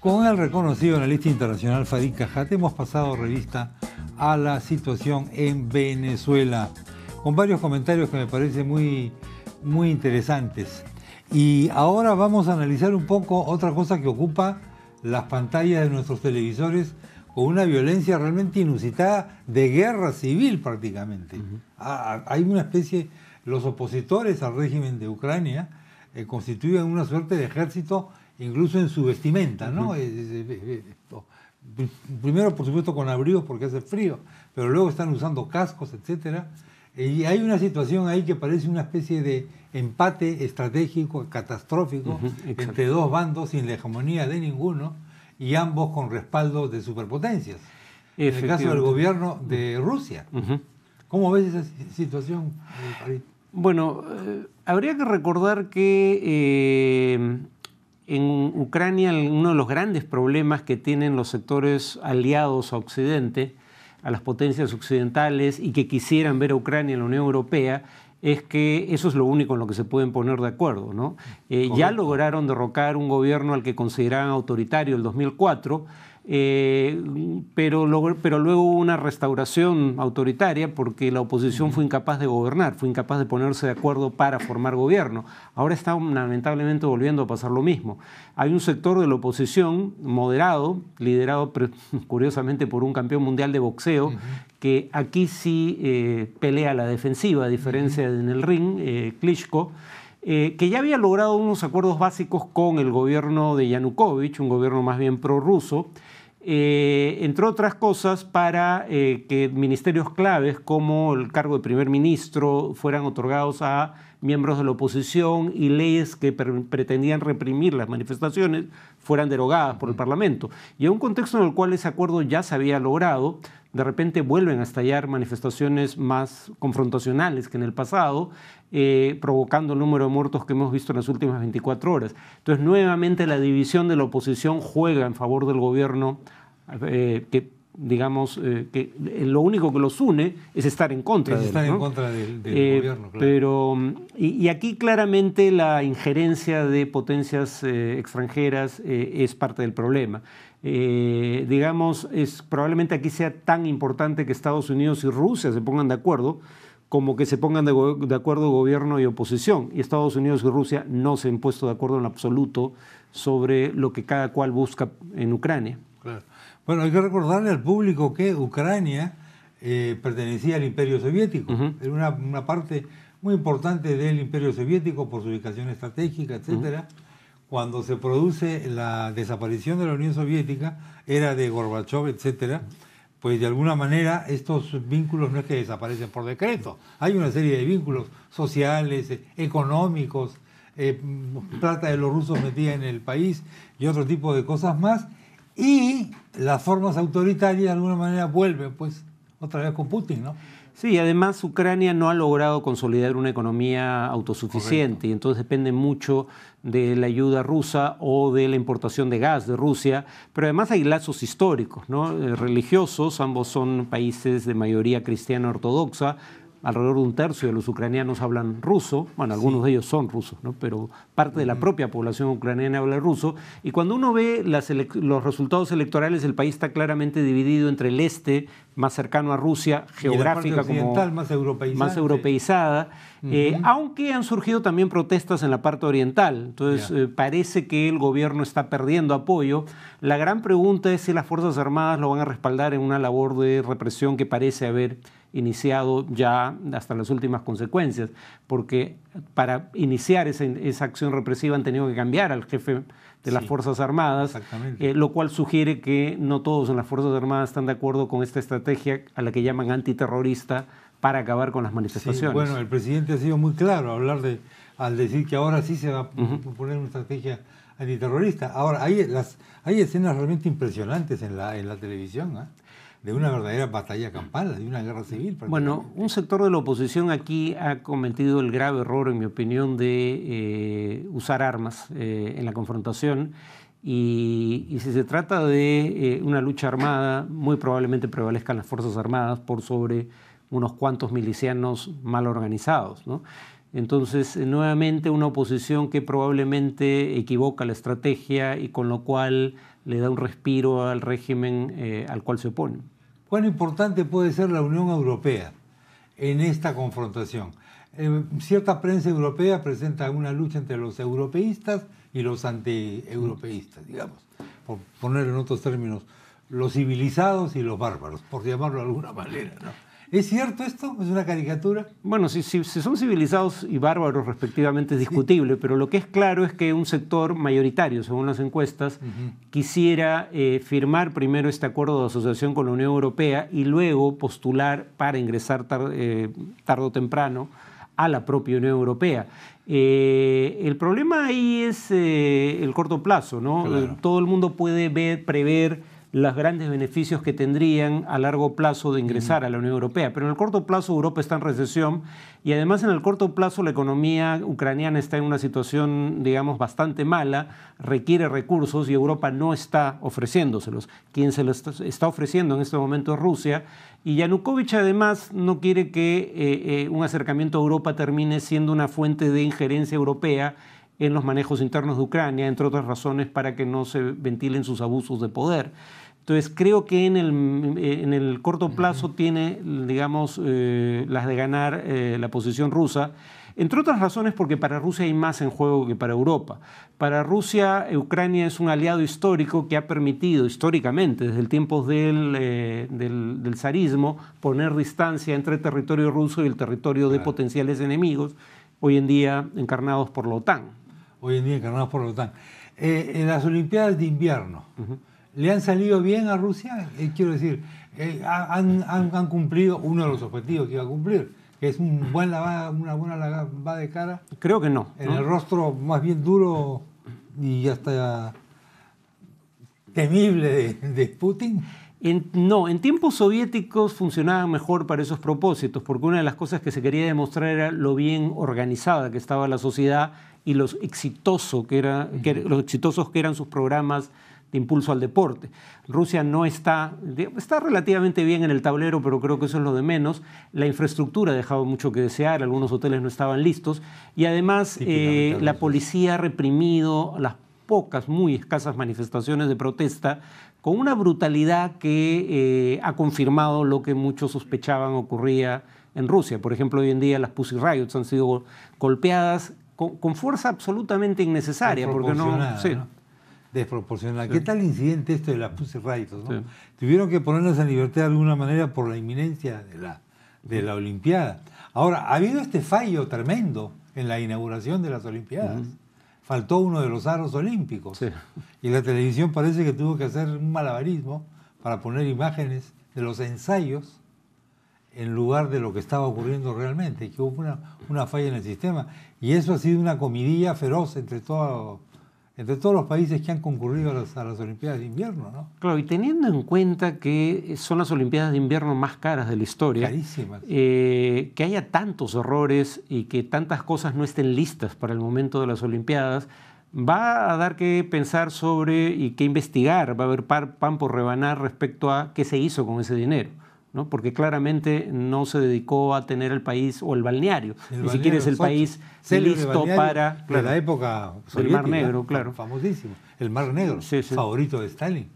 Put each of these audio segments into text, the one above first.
Con el reconocido analista internacional Farid Cajat hemos pasado revista a la situación en Venezuela, con varios comentarios que me parecen muy interesantes. Y ahora vamos a analizar un poco otra cosa que ocupa las pantallas de nuestros televisores, con una violencia realmente inusitada de guerra civil prácticamente. Hay una especie, los opositores al régimen de Ucrania constituyen una suerte de ejército, incluso en su vestimenta, ¿no? Primero, por supuesto, con abrigos porque hace frío, pero luego están usando cascos, etcétera. Y hay una situación ahí que parece una especie de empate estratégico, catastrófico, entre dos bandos sin la hegemonía de ninguno y ambos con respaldo de superpotencias. En el caso del gobierno de Rusia. ¿Cómo ves esa situación, Farid? Bueno, habría que recordar que en Ucrania uno de los grandes problemas que tienen los sectores aliados a Occidente, a las potencias occidentales y que quisieran ver a Ucrania en la Unión Europea, es que eso es lo único en lo que se pueden poner de acuerdo, ¿no? Ya lograron derrocar un gobierno al que consideraban autoritario el 2004, pero luego hubo una restauración autoritaria porque la oposición fue incapaz de gobernar, fue incapaz de ponerse de acuerdo para formar gobierno. Ahora está lamentablemente volviendo a pasar lo mismo. Hay un sector de la oposición moderado, liderado curiosamente por un campeón mundial de boxeo, que aquí sí pelea a la defensiva, a diferencia de en el ring, Klitschko, que ya había logrado unos acuerdos básicos con el gobierno de Yanukovych, un gobierno más bien prorruso, entre otras cosas para que ministerios claves como el cargo de primer ministro fueran otorgados a miembros de la oposición y leyes que pretendían reprimir las manifestaciones fueran derogadas por el Parlamento. Y en un contexto en el cual ese acuerdo ya se había logrado, de repente vuelven a estallar manifestaciones más confrontacionales que en el pasado, provocando el número de muertos que hemos visto en las últimas 24 horas. Entonces, nuevamente la división de la oposición juega en favor del gobierno, que digamos que lo único que los une es estar en contra de él, estar ¿no? en contra del gobierno, claro. Pero, y aquí claramente la injerencia de potencias extranjeras es parte del problema. Digamos, probablemente aquí sea tan importante que Estados Unidos y Rusia se pongan de acuerdo como que se pongan de acuerdo gobierno y oposición. Y Estados Unidos y Rusia no se han puesto de acuerdo en absoluto sobre lo que cada cual busca en Ucrania. Claro. Bueno, hay que recordarle al público que Ucrania pertenecía al Imperio Soviético. Era una parte muy importante del Imperio Soviético por su ubicación estratégica, etcétera. Cuando se produce la desaparición de la Unión Soviética, era de Gorbachev, etcétera, pues de alguna manera estos vínculos no es que desaparecen por decreto. Hay una serie de vínculos sociales, económicos, plata de los rusos metida en el país y otro tipo de cosas más. Y las formas autoritarias de alguna manera vuelven, pues, otra vez con Putin, ¿no? Sí, además Ucrania no ha logrado consolidar una economía autosuficiente. Correcto. Y entonces depende mucho de la ayuda rusa o de la importación de gas de Rusia, pero además hay lazos históricos, ¿no? Religiosos, ambos son países de mayoría cristiana ortodoxa. Alrededor de un tercio de los ucranianos hablan ruso, bueno, algunos de ellos son rusos, ¿no? Pero parte de la propia población ucraniana habla ruso. Y cuando uno ve los resultados electorales, el país está claramente dividido entre el este, más cercano a Rusia, geográfica como más europeizada, aunque han surgido también protestas en la parte oriental. Entonces parece que el gobierno está perdiendo apoyo. La gran pregunta es si las Fuerzas Armadas lo van a respaldar en una labor de represión que parece haber iniciado ya hasta las últimas consecuencias, porque para iniciar esa acción represiva han tenido que cambiar al jefe de las Fuerzas Armadas, lo cual sugiere que no todos en las Fuerzas Armadas están de acuerdo con esta estrategia a la que llaman antiterrorista para acabar con las manifestaciones. Sí, bueno, el presidente ha sido muy claro al decir que ahora sí se va a poner una estrategia antiterrorista. Ahora, hay escenas realmente impresionantes en la televisión, ¿eh? De una verdadera batalla campal, de una guerra civil. Bueno, un sector de la oposición aquí ha cometido el grave error, en mi opinión, de usar armas en la confrontación. Y si se trata de una lucha armada, muy probablemente prevalezcan las Fuerzas Armadas por sobre unos cuantos milicianos mal organizados, ¿no? Entonces, nuevamente una oposición que probablemente equivoca la estrategia y con lo cual le da un respiro al régimen al cual se opone. ¿Cuán importante puede ser la Unión Europea en esta confrontación? Cierta prensa europea presenta una lucha entre los europeístas y los anti-europeístas, digamos, por poner en otros términos, los civilizados y los bárbaros, por llamarlo de alguna manera, ¿no? ¿Es cierto esto? ¿Es una caricatura? Bueno, si son civilizados y bárbaros respectivamente es discutible, pero lo que es claro es que un sector mayoritario, según las encuestas, quisiera firmar primero este acuerdo de asociación con la Unión Europea y luego postular para ingresar tarde o temprano a la propia Unión Europea. El problema ahí es el corto plazo, ¿no? Claro. Todo el mundo puede prever los grandes beneficios que tendrían a largo plazo de ingresar a la Unión Europea. Pero en el corto plazo Europa está en recesión y además en el corto plazo la economía ucraniana está en una situación, digamos, bastante mala, requiere recursos y Europa no está ofreciéndoselos. Quien se los está ofreciendo en este momento es Rusia y Yanukovych además no quiere que un acercamiento a Europa termine siendo una fuente de injerencia europea en los manejos internos de Ucrania, entre otras razones para que no se ventilen sus abusos de poder. Entonces, creo que en el corto plazo tiene, digamos, las de ganar la posición rusa, entre otras razones porque para Rusia hay más en juego que para Europa. Para Rusia, Ucrania es un aliado histórico que ha permitido históricamente, desde el tiempo del zarismo, poner distancia entre el territorio ruso y el territorio de potenciales enemigos, hoy en día encarnados por la OTAN. Hoy en día encarnados por la OTAN. En las Olimpiadas de invierno, ¿le han salido bien a Rusia? Quiero decir, han cumplido uno de los objetivos que iba a cumplir, que es una buena lavada de cara. Creo que no. En el rostro más bien duro y hasta temible de Putin. No, en tiempos soviéticos funcionaban mejor para esos propósitos, porque una de las cosas que se quería demostrar era lo bien organizada que estaba la sociedad y los exitosos que eran sus programas de impulso al deporte. Rusia no está relativamente bien en el tablero, pero creo que eso es lo de menos. La infraestructura dejaba mucho que desear, algunos hoteles no estaban listos y además la policía ha reprimido las pocas, muy escasas manifestaciones de protesta con una brutalidad que ha confirmado lo que muchos sospechaban ocurría en Rusia. Por ejemplo, hoy en día las Pussy Riots han sido golpeadas con fuerza absolutamente innecesaria. Porque no, sí. Desproporcionada. ¿Qué tal incidente esto de las Pussy Riots, ¿no? Sí. Tuvieron que ponerlas en libertad de alguna manera por la inminencia de la Olimpiada. Ahora, ha habido este fallo tremendo en la inauguración de las Olimpiadas. Faltó uno de los aros olímpicos. Sí. Y la televisión parece que tuvo que hacer un malabarismo para poner imágenes de los ensayos en lugar de lo que estaba ocurriendo realmente, que hubo una falla en el sistema. Y eso ha sido una comidilla feroz entre todos los países que han concurrido a las Olimpiadas de invierno, ¿no? Claro, y teniendo en cuenta que son las Olimpiadas de invierno más caras de la historia, carísimas, que haya tantos errores y que tantas cosas no estén listas para el momento de las Olimpiadas, va a dar que pensar sobre y que investigar, va a haber pan por rebanar respecto a qué se hizo con ese dinero, ¿no? Porque claramente no se dedicó a tener el país o el balneario, ni siquiera es el país listo para la época del Mar Negro, claro. Famosísimo, el Mar Negro, favorito de Stalin,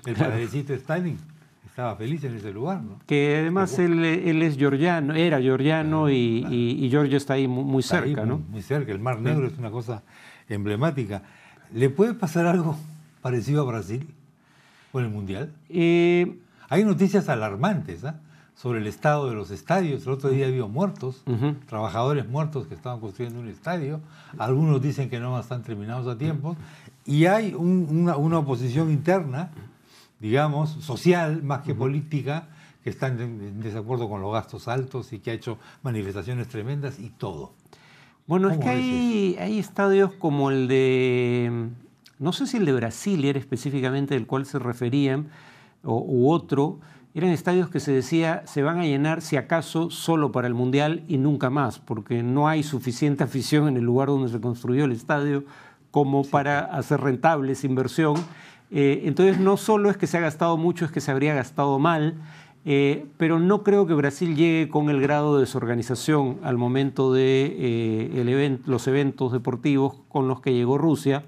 el padrecito de Stalin. Estaba feliz en ese lugar, ¿no? Que además él es georgiano, era georgiano y Georgia está ahí muy cerca, ¿no? Muy cerca, el Mar Negro es una cosa emblemática. ¿Le puede pasar algo parecido a Brasil con el Mundial? Hay noticias alarmantes sobre el estado de los estadios. El otro día había muertos, trabajadores muertos que estaban construyendo un estadio. Algunos dicen que no están terminados a tiempo. Y hay una oposición interna, digamos, social más que política, que está en desacuerdo con los gastos altos y que ha hecho manifestaciones tremendas y todo. Bueno, es que hay estadios como el de, no sé si el de Brasil era específicamente del cual se referían, u otro, eran estadios que se decía se van a llenar si acaso solo para el Mundial y nunca más, porque no hay suficiente afición en el lugar donde se construyó el estadio como para hacer rentable esa inversión. Entonces no solo es que se ha gastado mucho, es que se habría gastado mal, pero no creo que Brasil llegue con el grado de desorganización al momento de los eventos deportivos con los que llegó Rusia.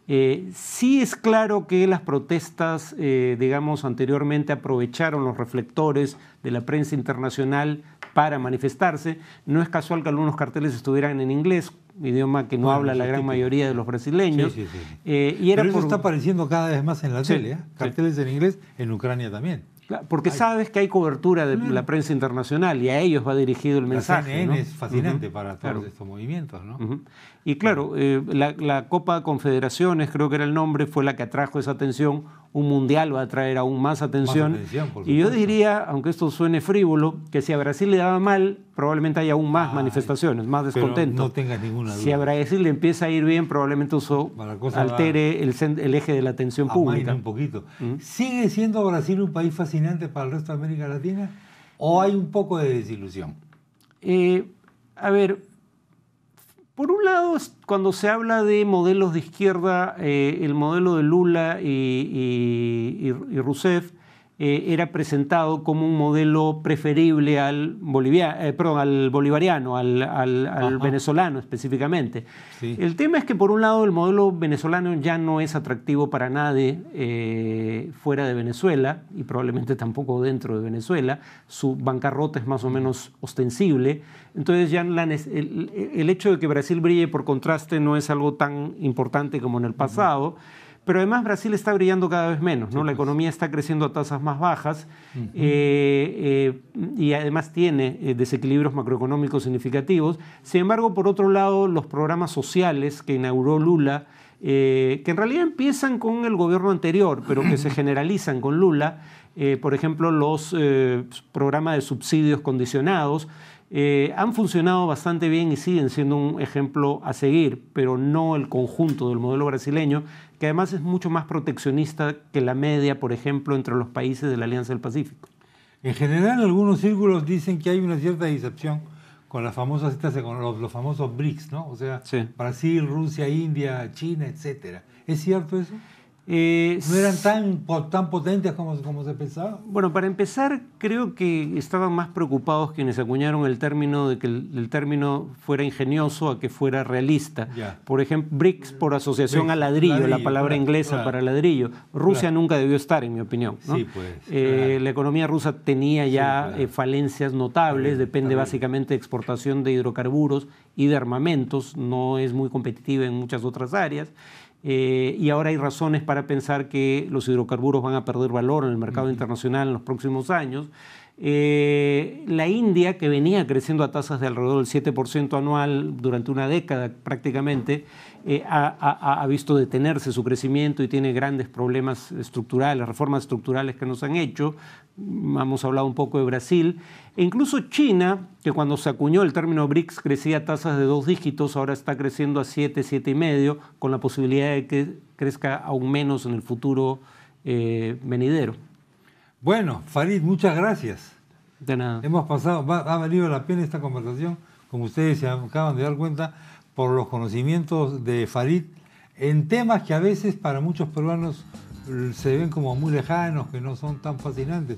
Sí es claro que las protestas, digamos, anteriormente aprovecharon los reflectores de la prensa internacional para manifestarse. No es casual que algunos carteles estuvieran en inglés, idioma que no habla la gran mayoría de los brasileños. Sí. Y era Pero eso está apareciendo cada vez más en la tele, ¿eh? Carteles en inglés en Ucrania también. Porque sabes que hay cobertura de la prensa internacional y a ellos va dirigido el mensaje. La CNN, ¿no? Es fascinante para todos estos movimientos, ¿no? Y claro, la Copa Confederaciones, creo que era el nombre, fue la que atrajo esa atención. Un mundial va a atraer aún más atención. Y yo diría, aunque esto suene frívolo, que si a Brasil le daba mal, probablemente haya aún más manifestaciones, más descontento. No tengas ninguna duda. Si a Brasil le empieza a ir bien, probablemente eso altere el eje de la atención pública. Un poquito. ¿Sigue siendo Brasil un país fascinante para el resto de América Latina? ¿O hay un poco de desilusión? A ver, por un lado, cuando se habla de modelos de izquierda, el modelo de Lula y Rousseff era presentado como un modelo preferible al bolivariano, al venezolano específicamente. Sí. El tema es que, por un lado, el modelo venezolano ya no es atractivo para nadie fuera de Venezuela y probablemente tampoco dentro de Venezuela. Su bancarrota es más o menos ostensible. Entonces ya el hecho de que Brasil brille por contraste no es algo tan importante como en el pasado. Pero además Brasil está brillando cada vez menos, ¿no? La economía está creciendo a tasas más bajas y además tiene desequilibrios macroeconómicos significativos. Sin embargo, por otro lado, los programas sociales que inauguró Lula, que en realidad empiezan con el gobierno anterior, pero que se generalizan con Lula, por ejemplo, los programas de subsidios condicionados, han funcionado bastante bien y siguen siendo un ejemplo a seguir, pero no el conjunto del modelo brasileño, que además es mucho más proteccionista que la media, por ejemplo, entre los países de la Alianza del Pacífico. En general, algunos círculos dicen que hay una cierta decepción con las famosas con los famosos BRICS, ¿no? O sea, Brasil, Rusia, India, China, etcétera. ¿Es cierto eso? ¿No eran tan potentes como se pensaba? Bueno, para empezar, creo que estaban más preocupados quienes acuñaron el término de que el término fuera ingenioso a que fuera realista. Por ejemplo, BRICS por asociación a ladrillo, la palabra inglesa para ladrillo. Rusia nunca debió estar, en mi opinión, ¿no? Sí, pues, la economía rusa tenía ya falencias notables, depende básicamente de exportación de hidrocarburos y de armamentos, no es muy competitiva en muchas otras áreas. Y ahora hay razones para pensar que los hidrocarburos van a perder valor en el mercado internacional en los próximos años. La India, que venía creciendo a tasas de alrededor del 7% anual durante una década prácticamente, ha visto detenerse su crecimiento y tiene grandes problemas estructurales, reformas estructurales que nos han hecho. Hemos hablado un poco de Brasil. E incluso China, que cuando se acuñó el término BRICS crecía a tasas de 2 dígitos, ahora está creciendo a 7, 7,5, con la posibilidad de que crezca aún menos en el futuro venidero. Bueno, Farid, muchas gracias. De nada. Ha valido la pena esta conversación, como ustedes se acaban de dar cuenta, por los conocimientos de Farid en temas que a veces para muchos peruanos se ven como muy lejanos, que no son tan fascinantes.